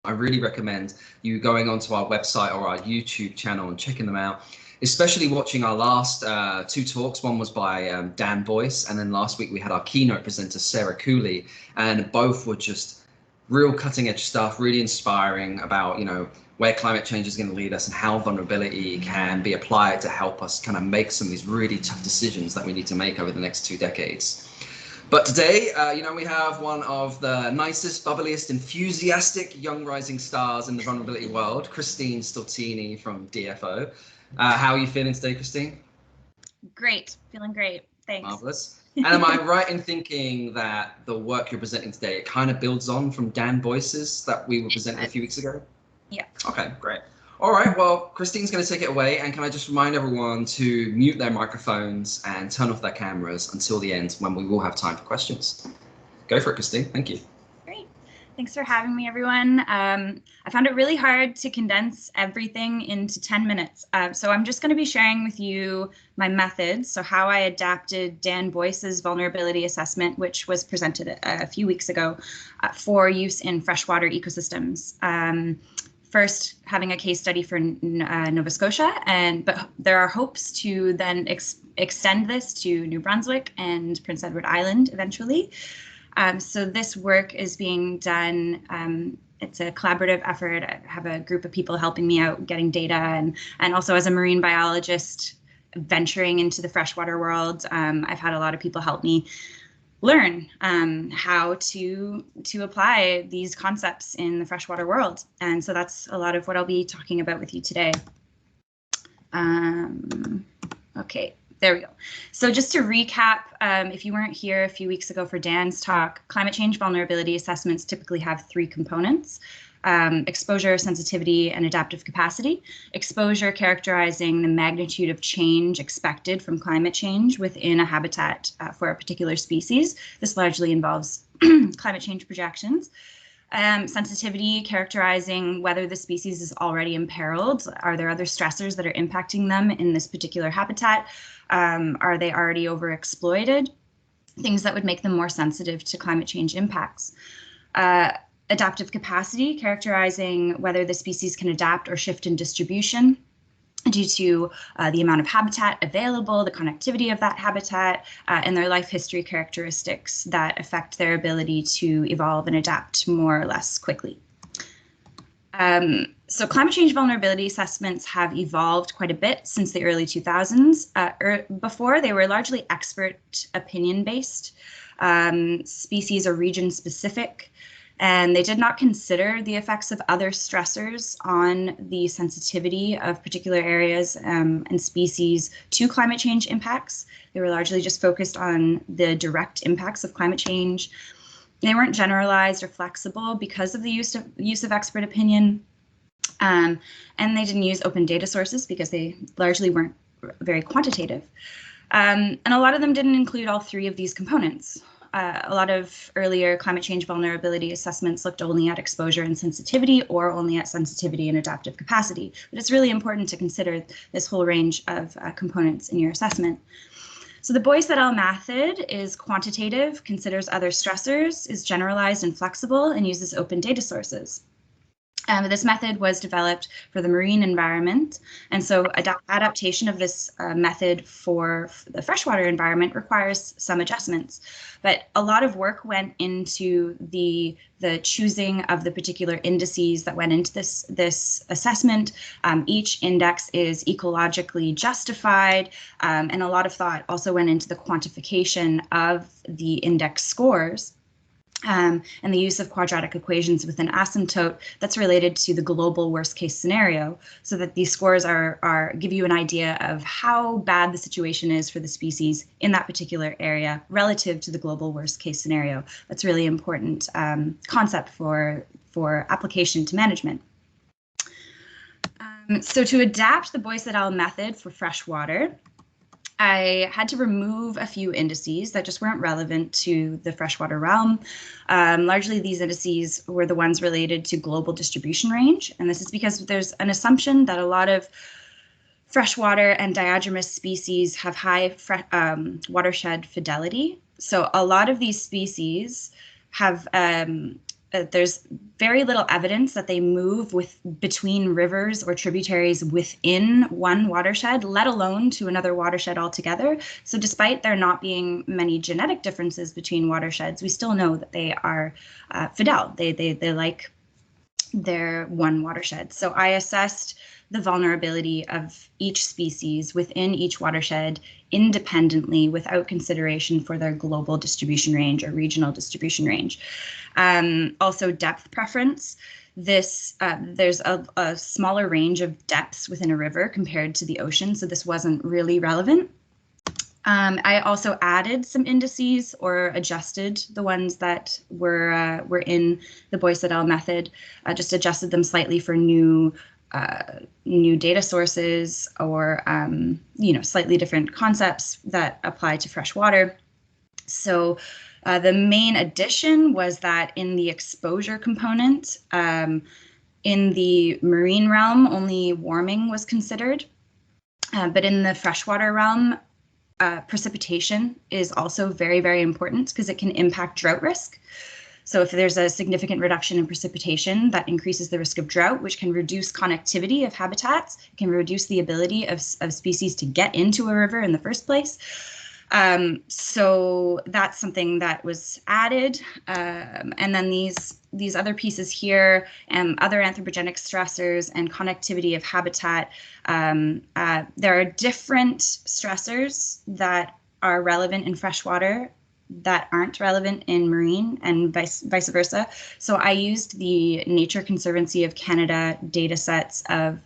I really recommend you going onto our website or our YouTube channel and checking them out, especially watching our last two talks. One was by Dan Boyce, and then last week we had our keynote presenter, Sarah Cooley, and both were just real cutting edge stuff, really inspiring about, you know, where climate change is going to lead us and how vulnerability can be applied to help us kind of make some of these really tough decisions that we need to make over the next 2 decades. But today, you know, we have one of the nicest, bubbliest, enthusiastic young rising stars in the vulnerability world, Christine Stortini from DFO. How are you feeling today, Christine? Great, feeling great. Thanks. Marvelous. And am I right in thinking that the work you're presenting today, it kind of builds on from Dan Boyce's that we were presenting a few weeks ago? Yeah. Okay, great. All right, well, Christine's going to take it away, and can I just remind everyone to mute their microphones and turn off their cameras until the end, when we will have time for questions. Go for it, Christine. Thank you. Great. Thanks for having me, everyone. I found it really hard to condense everything into 10 minutes. So I'm just going to be sharing with you my methods, so how I adapted Dan Boyce's vulnerability assessment, which was presented a few weeks ago, for use in freshwater ecosystems. First, having a case study for Nova Scotia, but there are hopes to then extend this to New Brunswick and Prince Edward Island eventually. So this work is being done. It's a collaborative effort. I have a group of people helping me out getting data, and also as a marine biologist venturing into the freshwater world, I've had a lot of people help me learn how to apply these concepts in the freshwater world. And so that's a lot of what I'll be talking about with you today. Okay, there we go. So just to recap, if you weren't here a few weeks ago for Dan's talk, climate change vulnerability assessments typically have 3 components. Exposure, sensitivity, and adaptive capacity. Exposure characterizing the magnitude of change expected from climate change within a habitat for a particular species. This largely involves climate change projections. Sensitivity characterizing whether the species is already imperiled. Are there other stressors that are impacting them in this particular habitat? Are they already overexploited? Things that would make them more sensitive to climate change impacts. Adaptive capacity, characterizing whether the species can adapt or shift in distribution due to the amount of habitat available, the connectivity of that habitat, and their life history characteristics that affect their ability to evolve and adapt more or less quickly. So climate change vulnerability assessments have evolved quite a bit since the early 2000s. Before, they were largely expert opinion-based, species or region-specific, and they did not consider the effects of other stressors on the sensitivity of particular areas and species to climate change impacts. They were largely just focused on the direct impacts of climate change. They weren't generalized or flexible because of the use of expert opinion. And they didn't use open data sources because they largely weren't very quantitative. And a lot of them didn't include all 3 of these components. A lot of earlier climate change vulnerability assessments looked only at exposure and sensitivity, or only at sensitivity and adaptive capacity. But it's really important to consider this whole range of components in your assessment. So the Boyce et al. Method is quantitative, considers other stressors, is generalized and flexible, and uses open data sources. This method was developed for the marine environment, and so adaptation of this method for the freshwater environment requires some adjustments. But a lot of work went into the choosing of the particular indices that went into this assessment. Each index is ecologically justified, and a lot of thought also went into the quantification of the index scores. And the use of quadratic equations with an asymptote that's related to the global worst case scenario, so that these scores give you an idea of how bad the situation is for the species in that particular area relative to the global worst case scenario. That's a really important concept for application to management. So to adapt the Boyce et al. Method for freshwater, I had to remove a few indices that just weren't relevant to the freshwater realm. Largely, these indices were the ones related to global distribution range, and this is because there's an assumption that a lot of freshwater and diadromous species have high watershed fidelity. So a lot of these species have there's very little evidence that they move between rivers or tributaries within one watershed, let alone to another watershed altogether. So despite there not being many genetic differences between watersheds, we still know that they are fidel. They like their one watershed. So I assessed the vulnerability of each species within each watershed independently without consideration for their global distribution range or regional distribution range. Also depth preference. There's a smaller range of depths within a river compared to the ocean, so this wasn't really relevant. I also added some indices or adjusted the ones that were in the Boyce et al. Method, just adjusted them slightly for new data sources or slightly different concepts that apply to freshwater. So the main addition was that in the exposure component, in the marine realm, only warming was considered, but in the freshwater realm, precipitation is also very, very important because it can impact drought risk. So if there's a significant reduction in precipitation, that increases the risk of drought, which can reduce connectivity of habitats, can reduce the ability of species to get into a river in the first place. So that's something that was added. And then these other pieces here, other anthropogenic stressors and connectivity of habitat. There are different stressors that are relevant in freshwater that aren't relevant in marine and vice versa. So I used the Nature Conservancy of Canada data sets of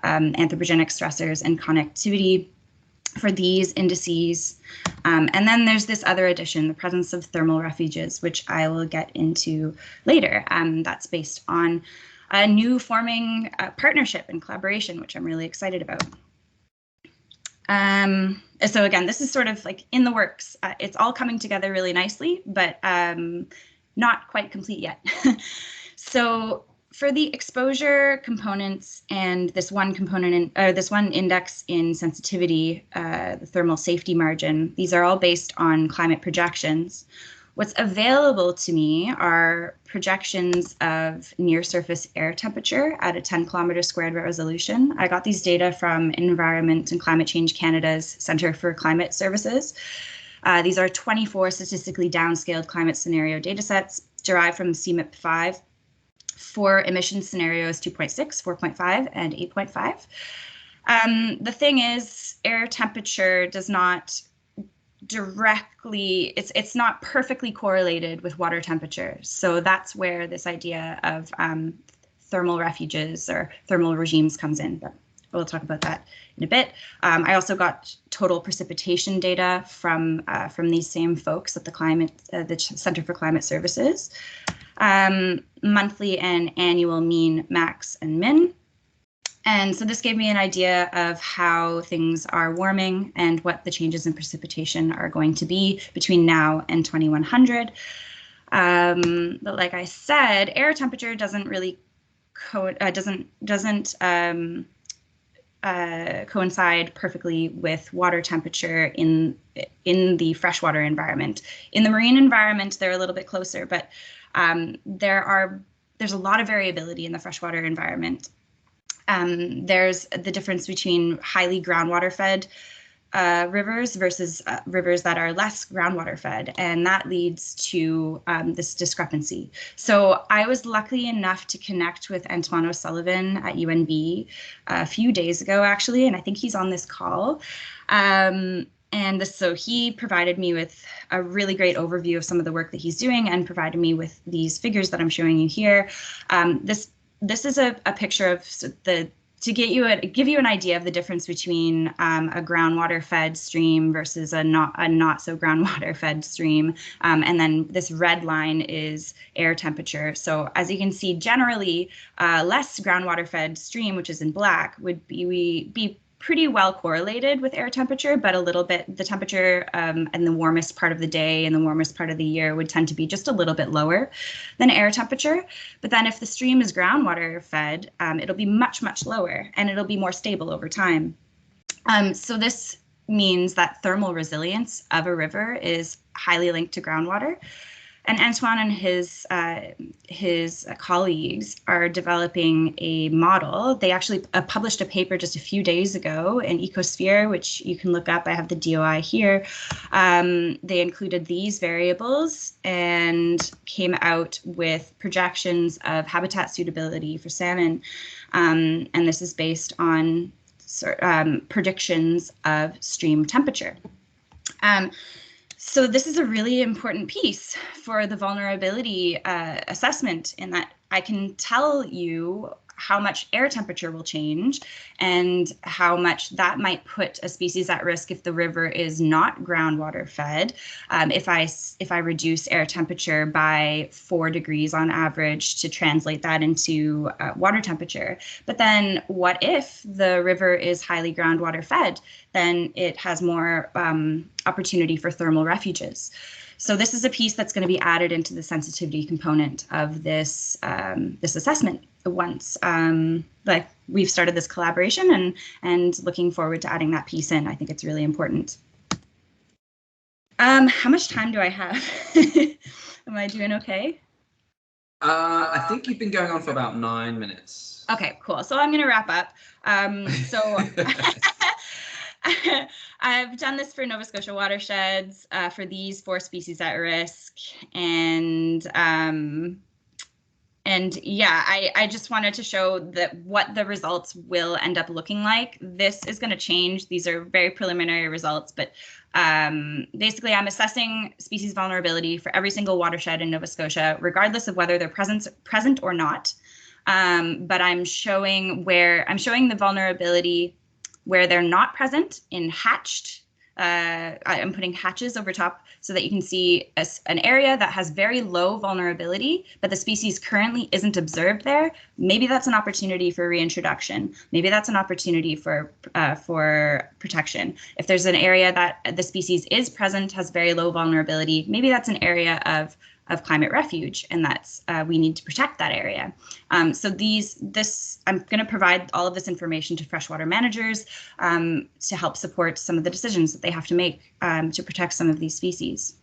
anthropogenic stressors and connectivity for these indices. And then there's this other addition, the presence of thermal refuges, which I will get into later. That's based on a new forming partnership and collaboration, which I'm really excited about. So again, this is sort of like in the works. It's all coming together really nicely, but not quite complete yet. So for the exposure components and this one component this one index in sensitivity, the thermal safety margin, these are all based on climate projections. What's available to me are projections of near surface air temperature at a 10 kilometer squared resolution. I got these data from Environment and Climate Change Canada's Centre for Climate Services. These are 24 statistically downscaled climate scenario datasets derived from CMIP 5 for emission scenarios 2.6, 4.5, and 8.5. The thing is, air temperature does not directly, it's not perfectly correlated with water temperature. So that's where this idea of thermal refuges or thermal regimes comes in. But we'll talk about that in a bit. I also got total precipitation data from these same folks at the Centre for Climate Services. Monthly and annual mean, max, and min. And so this gave me an idea of how things are warming and what the changes in precipitation are going to be between now and 2100. But like I said, air temperature doesn't really coincide perfectly with water temperature in the freshwater environment. In the marine environment, they're a little bit closer, but there's a lot of variability in the freshwater environment. There's the difference between highly groundwater fed rivers versus rivers that are less groundwater fed, and that leads to this discrepancy. So I was lucky enough to connect with Antoine O'Sullivan at UNB a few days ago, actually, and I think he's on this call. So he provided me with a really great overview of some of the work that he's doing and provided me with these figures that I'm showing you here. This is a picture of to give you an idea of the difference between a groundwater fed stream versus a not so groundwater fed stream. And then this red line is air temperature. So as you can see, generally less groundwater fed stream, which is in black, would be pretty well correlated with air temperature, but a little bit, the temperature in the warmest part of the day and the warmest part of the year would tend to be just a little bit lower than air temperature. But then if the stream is groundwater fed, it'll be much, much lower, and it'll be more stable over time. So this means that thermal resilience of a river is highly linked to groundwater. And Antoine and his colleagues are developing a model. They actually published a paper just a few days ago in Ecosphere, which you can look up. I have the DOI here. They included these variables and came out with projections of habitat suitability for salmon. And this is based on predictions of stream temperature. So this is a really important piece for the vulnerability assessment, in that I can tell you how much air temperature will change and how much that might put a species at risk if the river is not groundwater fed. If I reduce air temperature by 4 degrees on average to translate that into water temperature. But then what if the river is highly groundwater fed? Then it has more opportunity for thermal refuges. So this is a piece that's going to be added into the sensitivity component of this this assessment once like we've started this collaboration, and looking forward to adding that piece in. I think it's really important. How much time do I have? Am I doing okay? I think you've been going on for about 9 minutes. Okay, cool. So I'm going to wrap up. I've done this for Nova Scotia watersheds for these 4 species at risk, and yeah, I just wanted to show that what the results will end up looking like. This is going to change. These are very preliminary results, but basically I'm assessing species vulnerability for every single watershed in Nova Scotia, regardless of whether they're present or not. But I'm showing the vulnerability where they're not present in hatched. I'm putting hatches over top so that you can see an area that has very low vulnerability, but the species currently isn't observed there. Maybe that's an opportunity for reintroduction. Maybe that's an opportunity for protection. If there's an area that the species is present, has very low vulnerability, maybe that's an area of climate refuge, and that's we need to protect that area. So I'm going to provide all of this information to freshwater managers to help support some of the decisions that they have to make to protect some of these species.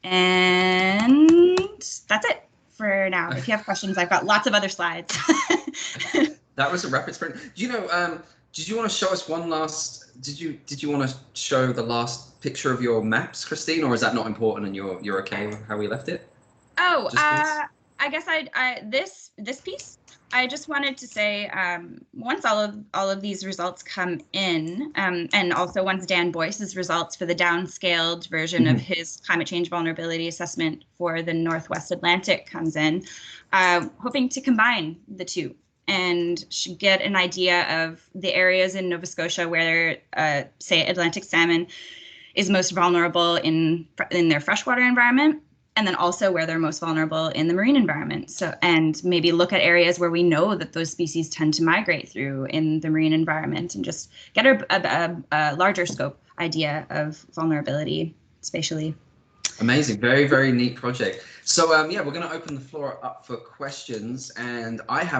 And that's it for now. If you have questions, I've got lots of other slides. That was a rapid sprint. You know, did you want to show us one last? Did you want to show the last picture of your maps, Christine, or is that not important and you're okay with how we left it? Oh, I guess this piece. I just wanted to say once all of these results come in, and also once Dan Boyce's results for the downscaled version of his climate change vulnerability assessment for the Northwest Atlantic comes in, hoping to combine the two and get an idea of the areas in Nova Scotia where, say, Atlantic salmon is most vulnerable in their freshwater environment, and then also where they're most vulnerable in the marine environment. So, and maybe look at areas where we know that those species tend to migrate through in the marine environment, and just get a larger scope idea of vulnerability spatially. Amazing. Very, very neat project. So yeah, we're going to open the floor up for questions, and I have